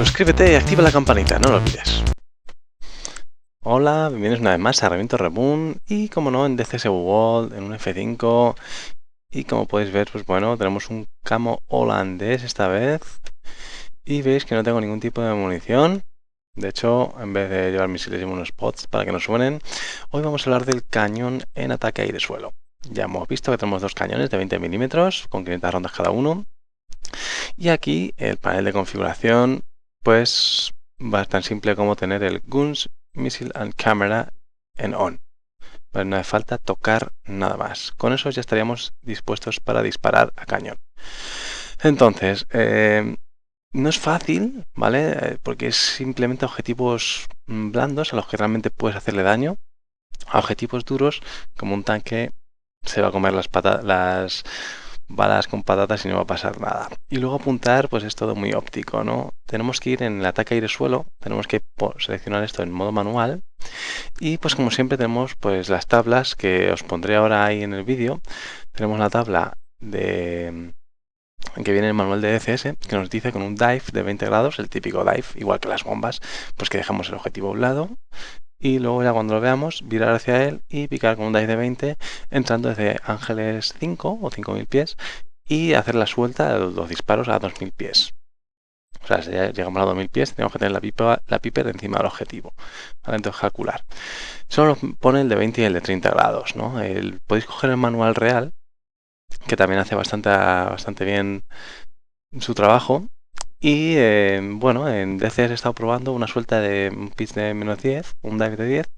suscríbete y activa la campanita, no lo olvides. Hola, bienvenidos una vez más a Reviento Reboon y como no en DCS World, en un F5 y como podéis ver, pues bueno, tenemos un camo holandés esta vez y veis que no tengo ningún tipo de munición. De hecho, en vez de llevar misiles llevo unos pods para que no suenen. Hoy vamos a hablar del cañón en ataque aire-suelo. Ya hemos visto que tenemos dos cañones de 20 milímetros con 500 rondas cada uno. Y aquí el panel de configuración pues va tan simple como tener el Guns, Missile and Camera en on. Pues no hace falta tocar nada más. Con eso ya estaríamos dispuestos para disparar a cañón. Entonces, no es fácil, ¿vale? Porque es simplemente objetivos blandos a los que realmente puedes hacerle daño. A objetivos duros, como un tanque, se va a comer las balas con patatas y no va a pasar nada. Y luego apuntar, pues es todo muy óptico, ¿no? Tenemos que ir en el ataque aire-suelo, tenemos que seleccionar esto en modo manual. Y pues como siempre tenemos pues las tablas que os pondré ahora ahí en el vídeo. Tenemos la tabla que viene en el manual de DCS, que nos dice con un dive de 20 grados, el típico dive, igual que las bombas, pues que dejamos el objetivo a un lado y luego ya cuando lo veamos virar hacia él y picar con un dive de 20 entrando desde ángeles 5 o 5000 pies y hacer la suelta de los disparos a 2000 pies. O sea, si ya llegamos a 2000 pies tenemos que tener la piper encima del objetivo, ¿vale? Entonces calcular. Solo nos pone el de 20 y el de 30 grados, ¿no? Podéis coger el manual real, que también hace bastante bien su trabajo. Y bueno, en DCS he estado probando una suelta de un pitch de -10, un dive de 10,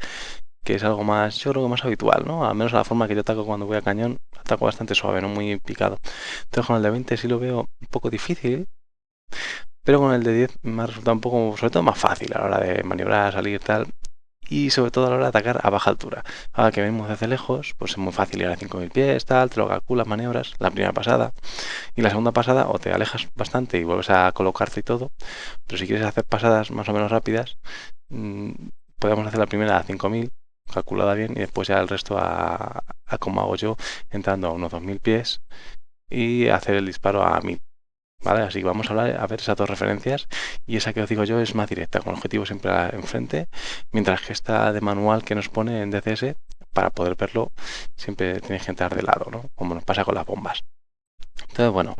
que es algo más, yo creo que más habitual, ¿no? Al menos la forma que yo ataco cuando voy a cañón, ataco bastante suave, no muy picado. Entonces con el de 20 sí lo veo un poco difícil, pero con el de 10 me ha resultado un poco, sobre todo más fácil a la hora de maniobrar, salir tal. Y sobre todo a la hora de atacar a baja altura. Ahora que vemos desde lejos, pues es muy fácil ir a 5000 pies, tal, te lo calculas, maniobras, la primera pasada. Y la segunda pasada o te alejas bastante y vuelves a colocarte y todo. Pero si quieres hacer pasadas más o menos rápidas, podemos hacer la primera a 5000, calculada bien, y después ya el resto a como hago yo, entrando a unos 2000 pies y hacer el disparo a 1000. ¿Vale? Así que vamos a hablar, a ver esas dos referencias y esa que os digo yo es más directa, con el objetivo siempre enfrente, mientras que esta de manual que nos pone en DCS, para poder verlo, siempre tenéis que entrar de lado, ¿no? Como nos pasa con las bombas. Entonces, bueno,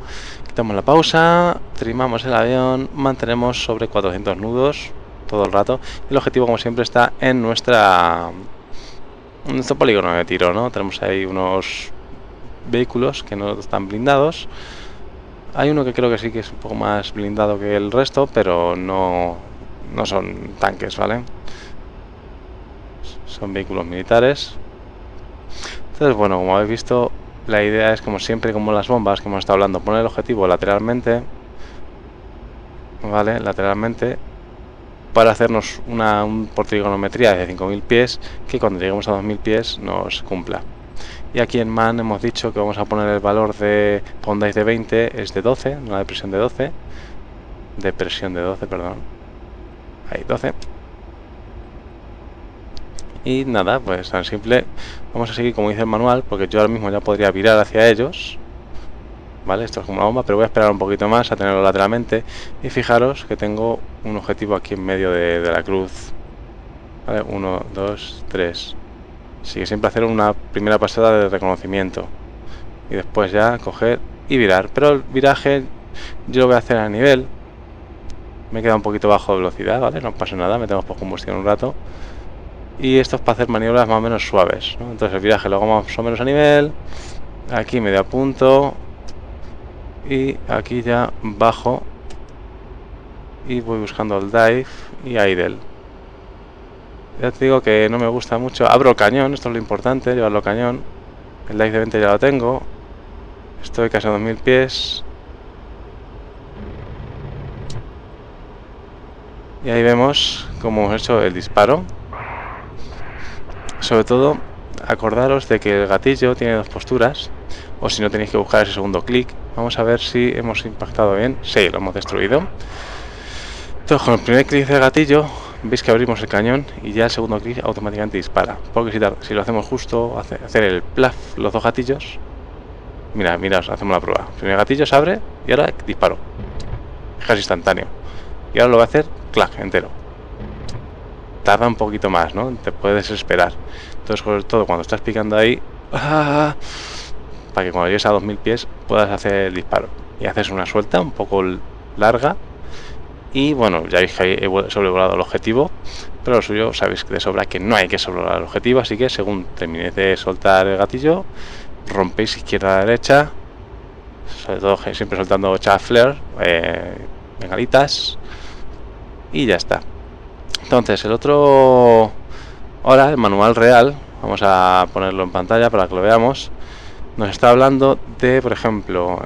quitamos la pausa, trimamos el avión, mantenemos sobre 400 nudos todo el rato. El objetivo, como siempre, está en nuestro polígono de tiro, ¿no? Tenemos ahí unos vehículos que no están blindados. Hay uno que creo que sí que es un poco más blindado que el resto, pero no son tanques, ¿vale? Son vehículos militares. Entonces, bueno, como habéis visto, la idea es, como siempre, como las bombas que hemos estado hablando, poner el objetivo lateralmente, ¿vale? Lateralmente, para hacernos por trigonometría de 5000 pies, que cuando lleguemos a 2000 pies nos cumpla. Y aquí en MAN hemos dicho que vamos a poner el valor de Pondice de 20 es de 12, una depresión de 12. Depresión de 12, perdón. Ahí, 12. Y nada, pues tan simple. Vamos a seguir como dice el manual, porque yo ahora mismo ya podría virar hacia ellos. Vale, esto es como una bomba, pero voy a esperar un poquito más a tenerlo lateralmente. Y fijaros que tengo un objetivo aquí en medio de la cruz. Vale, 1, 2, 3. Así que siempre hacer una primera pasada de reconocimiento. Y después ya coger y virar. Pero el viraje yo lo voy a hacer a nivel. Me queda un poquito bajo de velocidad, ¿vale? No pasa nada, metemos por combustión un rato. Y esto es para hacer maniobras más o menos suaves, ¿no? Entonces el viraje lo hago más o menos a nivel. Aquí medio a punto. Y aquí ya bajo. Y voy buscando el dive y idle. Ya te digo que no me gusta mucho. Abro el cañón, esto es lo importante, llevarlo cañón. El dive de 20 ya lo tengo. Estoy casi a 2000 pies. Y ahí vemos cómo hemos hecho el disparo. Sobre todo, acordaros de que el gatillo tiene dos posturas. O si no, tenéis que buscar ese segundo clic. Vamos a ver si hemos impactado bien. Sí, lo hemos destruido. Entonces, con el primer clic del gatillo, veis que abrimos el cañón y ya el segundo clic automáticamente dispara. Porque si lo hacemos justo, hacer el plaf, los dos gatillos. Mirad, hacemos la prueba. El primer gatillo se abre y ahora disparo. Es casi instantáneo. y ahora lo voy a hacer, clac, entero. Tarda un poquito más, ¿no? Te puedes esperar. Entonces, sobre todo cuando estás picando ahí, para que cuando llegues a 2000 pies puedas hacer el disparo. Y haces una suelta un poco larga. Y bueno, ya veis que he sobrevolado el objetivo, pero lo suyo sabéis de sobra que no hay que sobrevolar el objetivo, así que según terminéis de soltar el gatillo, rompéis izquierda a derecha, sobre todo siempre soltando chaff flare, bengalitas, y ya está. Entonces el otro, ahora el manual real, vamos a ponerlo en pantalla para que lo veamos, nos está hablando de, por ejemplo,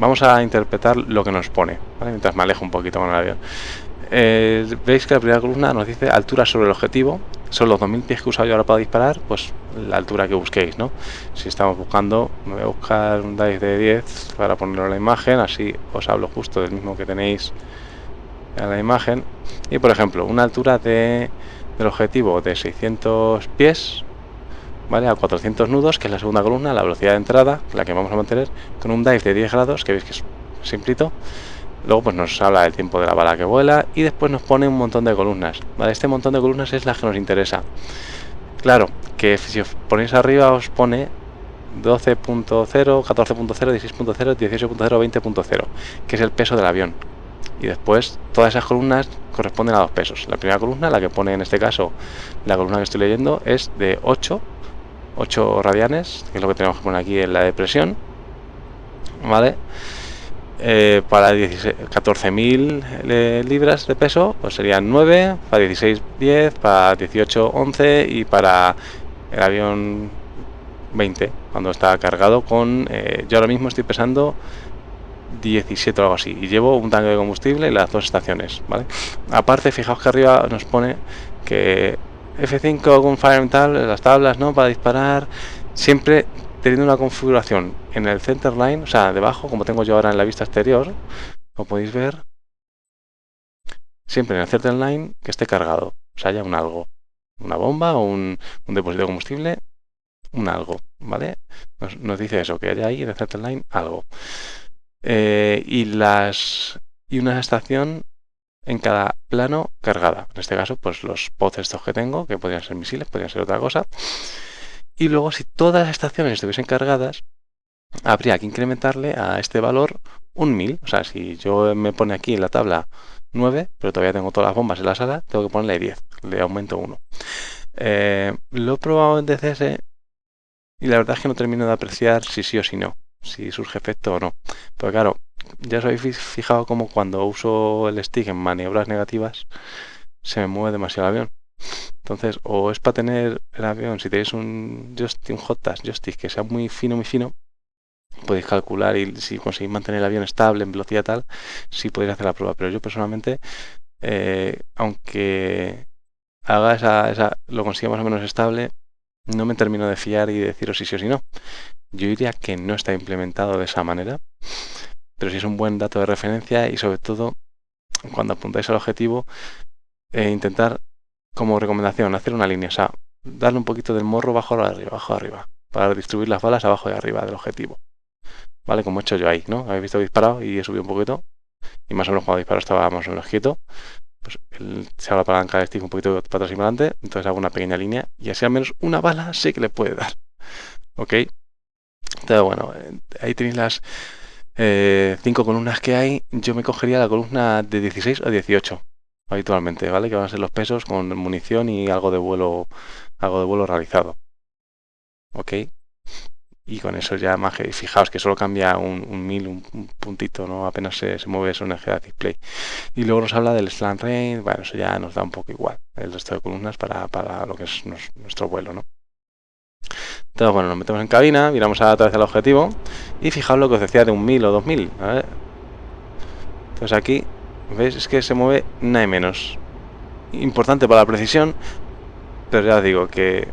vamos a interpretar lo que nos pone, ¿vale? Mientras me alejo un poquito con el avión. Veis que la primera columna nos dice altura sobre el objetivo. Son los 2000 pies que he usado yo ahora para disparar, pues la altura que busquéis, ¿no? Si estamos buscando, me voy a buscar un dive de 10 para ponerlo en la imagen, así os hablo justo del mismo que tenéis en la imagen. Y por ejemplo, una altura del objetivo de 600 pies, ¿vale? A 400 nudos, que es la segunda columna, la velocidad de entrada, la que vamos a mantener, con un dive de 10 grados, que veis que es simplito. Luego pues nos habla del tiempo de la bala que vuela y después nos pone un montón de columnas, ¿vale? Este montón de columnas es la que nos interesa. Claro, que si os ponéis arriba os pone 12.0, 14.0, 16.0, 18.0, 20.0, que es el peso del avión. Y después todas esas columnas corresponden a dos pesos. La primera columna, la que pone en este caso, la columna que estoy leyendo, es de 8 radianes, que es lo que tenemos que poner aquí en la depresión, ¿vale? Para 14.000 libras de peso, pues serían 9, para 16, 10, para 18, 11 y para el avión 20, cuando está cargado con... yo ahora mismo estoy pesando 17 o algo así y llevo un tanque de combustible y las dos estaciones, ¿vale? Aparte, fijaos que arriba nos pone que F5 con Fire and tal, las tablas, ¿no? Para disparar, siempre teniendo una configuración en el center line, o sea, debajo, como tengo yo ahora en la vista exterior, como podéis ver, siempre en el center line que esté cargado, o sea, haya un algo, una bomba o un depósito de combustible, un algo, ¿vale? Nos dice eso, que haya ahí en el center line algo. Y una estación en cada plano cargada. En este caso, pues los pods estos que tengo, que podrían ser misiles, podrían ser otra cosa. Y luego, si todas las estaciones estuviesen cargadas, habría que incrementarle a este valor un 1000. O sea, si yo me pone aquí en la tabla 9, pero todavía tengo todas las bombas en la sala, tengo que ponerle 10. Le aumento 1. Lo he probado en DCS y la verdad es que no termino de apreciar si sí o si no, si surge efecto o no. Pero claro, ya os habéis fijado como cuando uso el stick en maniobras negativas se me mueve demasiado el avión. Entonces, o es para tener el avión, si tenéis un joystick que sea muy fino, podéis calcular y si conseguís mantener el avión estable en velocidad tal, sí podéis hacer la prueba. Pero yo personalmente, aunque haga lo consiga más o menos estable, no me termino de fiar y deciros si sí o si no. Yo diría que no está implementado de esa manera, pero sí es un buen dato de referencia y sobre todo cuando apuntáis al objetivo, intentar como recomendación hacer una línea, o sea, darle un poquito del morro bajo arriba, para distribuir las balas abajo y arriba del objetivo. ¿Vale? Como he hecho yo ahí, ¿no? Habéis visto disparado y he subido un poquito y más o menos cuando disparo estaba más o menos quieto. Pues se abre la palanca de stick un poquito para atrás y para adelante, entonces hago una pequeña línea y así al menos una bala sé que le puede dar. ¿Ok? Entonces, bueno, ahí tenéis las 5 columnas que hay. Yo me cogería la columna de 16 o 18 habitualmente, ¿vale? Que van a ser los pesos con munición y algo de vuelo realizado. ¿Ok? Y con eso ya más que fijaos que solo cambia un 1000, un puntito, ¿no? Apenas se mueve eso en el head display. Y luego nos habla del slant range, bueno, eso ya nos da un poco igual, el resto de columnas para lo que es nuestro vuelo, ¿no? Entonces, bueno, nos metemos en cabina, miramos a través del objetivo y fijaos lo que os decía de un 1000 o 2000, ¿vale? Entonces aquí, ¿veis? Es que se mueve nada menos. Importante para la precisión, pero ya os digo que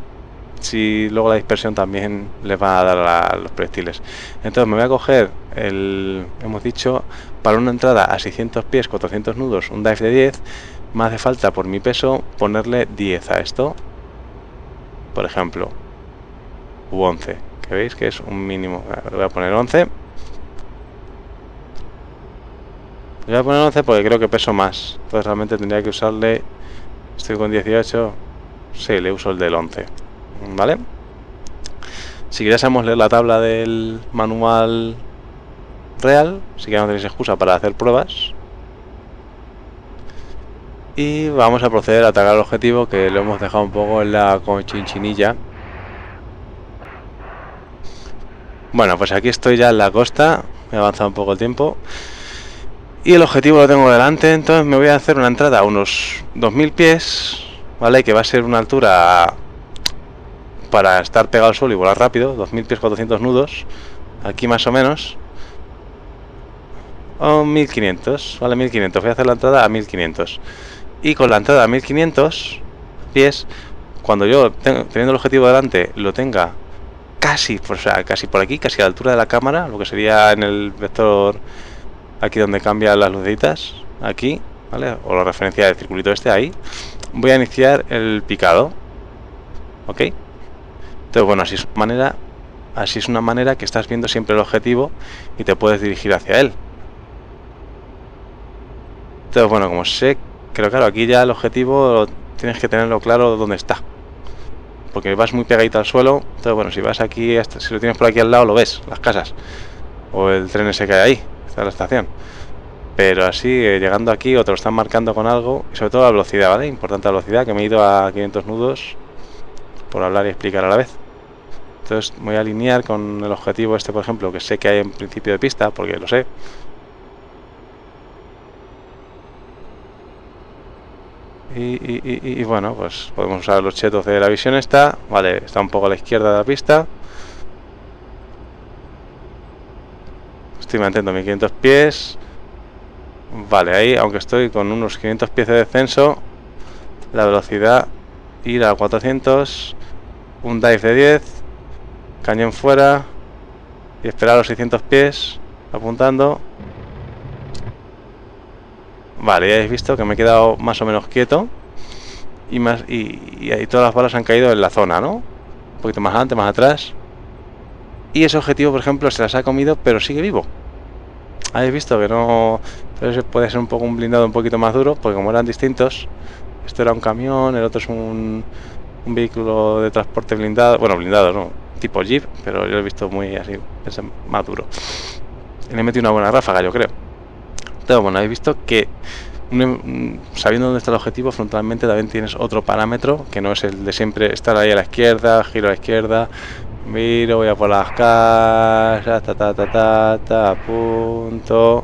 si luego la dispersión también les va a dar a los proyectiles. Entonces me voy a coger hemos dicho, para una entrada a 600 pies, 400 nudos, un dive de 10, me hace falta por mi peso ponerle 10 a esto, por ejemplo, u 11, que veis que es un mínimo. Le voy a poner 11. Voy a poner 11 porque creo que peso más. Entonces realmente tendría que usarle... Estoy con 18. Sí, le uso el del 11. ¿Vale? Si quisiésemos leer la tabla del manual real, sí que no tenéis excusa para hacer pruebas. Y vamos a proceder a atacar el objetivo, que lo hemos dejado un poco en la cochinchinilla. Bueno, pues aquí estoy ya en la costa. He avanzado un poco el tiempo. Y el objetivo lo tengo delante, entonces me voy a hacer una entrada a unos 2000 pies, ¿vale? Que va a ser una altura para estar pegado al suelo y volar rápido, 2000 pies, 400 nudos, aquí más o menos. O 1500, ¿vale? 1500, voy a hacer la entrada a 1500. Y con la entrada a 1500 pies, cuando yo, teniendo el objetivo delante, lo tenga casi, o sea, casi por aquí, casi a la altura de la cámara, lo que sería en el vector... Aquí donde cambian las lucecitas, aquí, ¿vale? O la referencia del circulito este, ahí. Voy a iniciar el picado. ¿Ok? Entonces, bueno, así es una manera que estás viendo siempre el objetivo y te puedes dirigir hacia él. Entonces, bueno, como sé, pero claro, aquí ya el objetivo tienes que tenerlo claro dónde está. Porque vas muy pegadito al suelo. Entonces, bueno, si vas aquí, si lo tienes por aquí al lado, lo ves, las casas. O el tren ese que hay ahí, está la estación. Pero así, llegando aquí, o te lo están marcando con algo, y sobre todo la velocidad, ¿vale? Importante la velocidad, que me he ido a 500 nudos por hablar y explicar a la vez. Entonces voy a alinear con el objetivo este, por ejemplo, que sé que hay en principio de pista, porque lo sé. Y bueno, pues podemos usar los chetos de la visión esta, vale, está un poco a la izquierda de la pista. Estoy manteniendo 1500 pies. Vale, ahí, aunque estoy con unos 500 pies de descenso, la velocidad ir a 400, un dive de 10, cañón fuera y esperar a los 600 pies, apuntando. Vale, ya habéis visto que me he quedado más o menos quieto y ahí todas las balas han caído en la zona, ¿no? Un poquito más adelante, más atrás. Y ese objetivo, por ejemplo, se las ha comido, pero sigue vivo. Habéis visto que no... Pero puede ser un poco un blindado un poquito más duro, porque como eran distintos, esto era un camión, el otro es un vehículo de transporte blindado, bueno, blindado no, tipo Jeep, pero yo lo he visto muy así, es más duro. Y le he metido una buena ráfaga, yo creo. Entonces, bueno, habéis visto que sabiendo dónde está el objetivo, frontalmente también tienes otro parámetro, que no es el de siempre estar ahí a la izquierda, giro a la izquierda, miro, voy a por las casas, apunto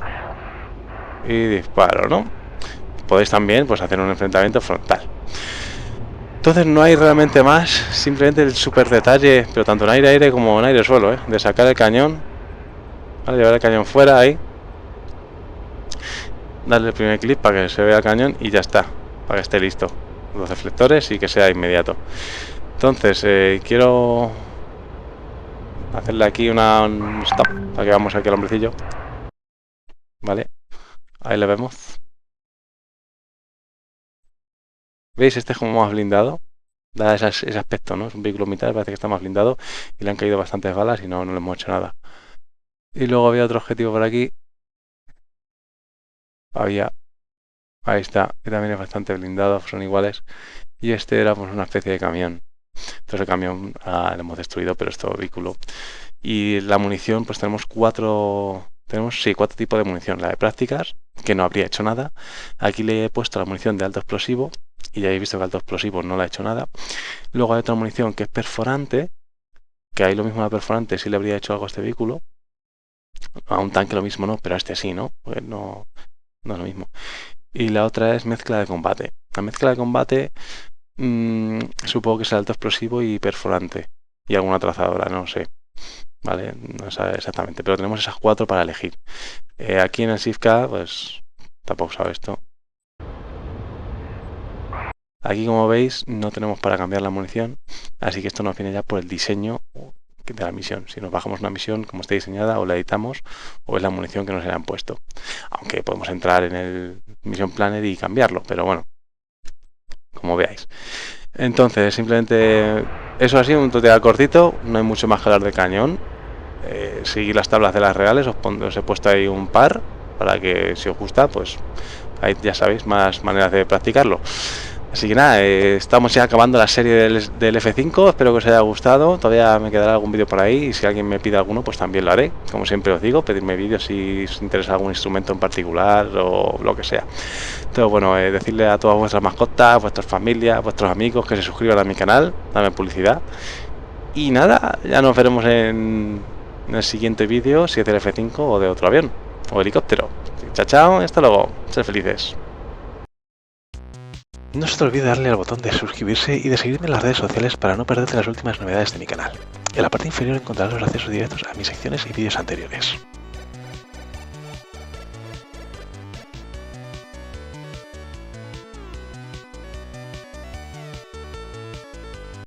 y disparo, ¿no? Podéis también pues hacer un enfrentamiento frontal. Entonces no hay realmente más, simplemente el super detalle, pero tanto en aire-aire como en aire-suelo, de sacar el cañón, ¿vale? Llevar el cañón fuera ahí, darle el primer clic para que se vea el cañón y ya está, para que esté listo, los deflectores y que sea inmediato. Entonces quiero hacerle aquí un stop, para que veamos aquí al hombrecillo, ¿vale? Ahí le vemos. ¿Veis? Este es como más blindado. Da ese aspecto, ¿no? Es un vehículo militar, parece que está más blindado y le han caído bastantes balas y no le hemos hecho nada. Y luego había otro objetivo por aquí. Ahí está, que también es bastante blindado, son iguales. Y este era pues una especie de camión. Entonces el camión lo hemos destruido, pero es todo vehículo. Y la munición, pues tenemos cuatro tipos de munición. La de prácticas, que no habría hecho nada. Aquí le he puesto la munición de alto explosivo y ya habéis visto que alto explosivo no le ha hecho nada. Luego hay otra munición que es perforante, que ahí lo mismo la perforante sí le habría hecho algo a este vehículo. A un tanque lo mismo no, pero a este sí, ¿no? Pues no es lo mismo. Y la otra es mezcla de combate. La mezcla de combate supongo que es alto explosivo y perforante. Y alguna trazadora, no sé. Vale, no sé exactamente. Pero tenemos esas cuatro para elegir. Aquí en el SIFK, pues tampoco sabe esto. Aquí, como veis, no tenemos para cambiar la munición. Así que esto nos viene ya por el diseño de la misión. Si nos bajamos una misión como está diseñada, o la editamos, o es la munición que nos hayan puesto. Aunque podemos entrar en el Mission Planner y cambiarlo, pero bueno, como veáis. Entonces, simplemente eso ha sido un tutorial cortito, no hay mucho más que hablar de cañón. Seguir las tablas de las reales, os he puesto ahí un par para que si os gusta, pues ahí ya sabéis más maneras de practicarlo. Así que nada, estamos ya acabando la serie del F5, espero que os haya gustado, todavía me quedará algún vídeo por ahí y si alguien me pide alguno pues también lo haré, como siempre os digo, pedirme vídeos si os interesa algún instrumento en particular o lo que sea. Entonces bueno, decirle a todas vuestras mascotas, vuestras familias, vuestros amigos que se suscriban a mi canal, dame publicidad y nada, ya nos veremos en el siguiente vídeo, si es del F5 o de otro avión o helicóptero. Chao, chao, hasta luego, sed felices. No se te olvide darle al botón de suscribirse y de seguirme en las redes sociales para no perderte las últimas novedades de mi canal. En la parte inferior encontrarás los accesos directos a mis secciones y vídeos anteriores.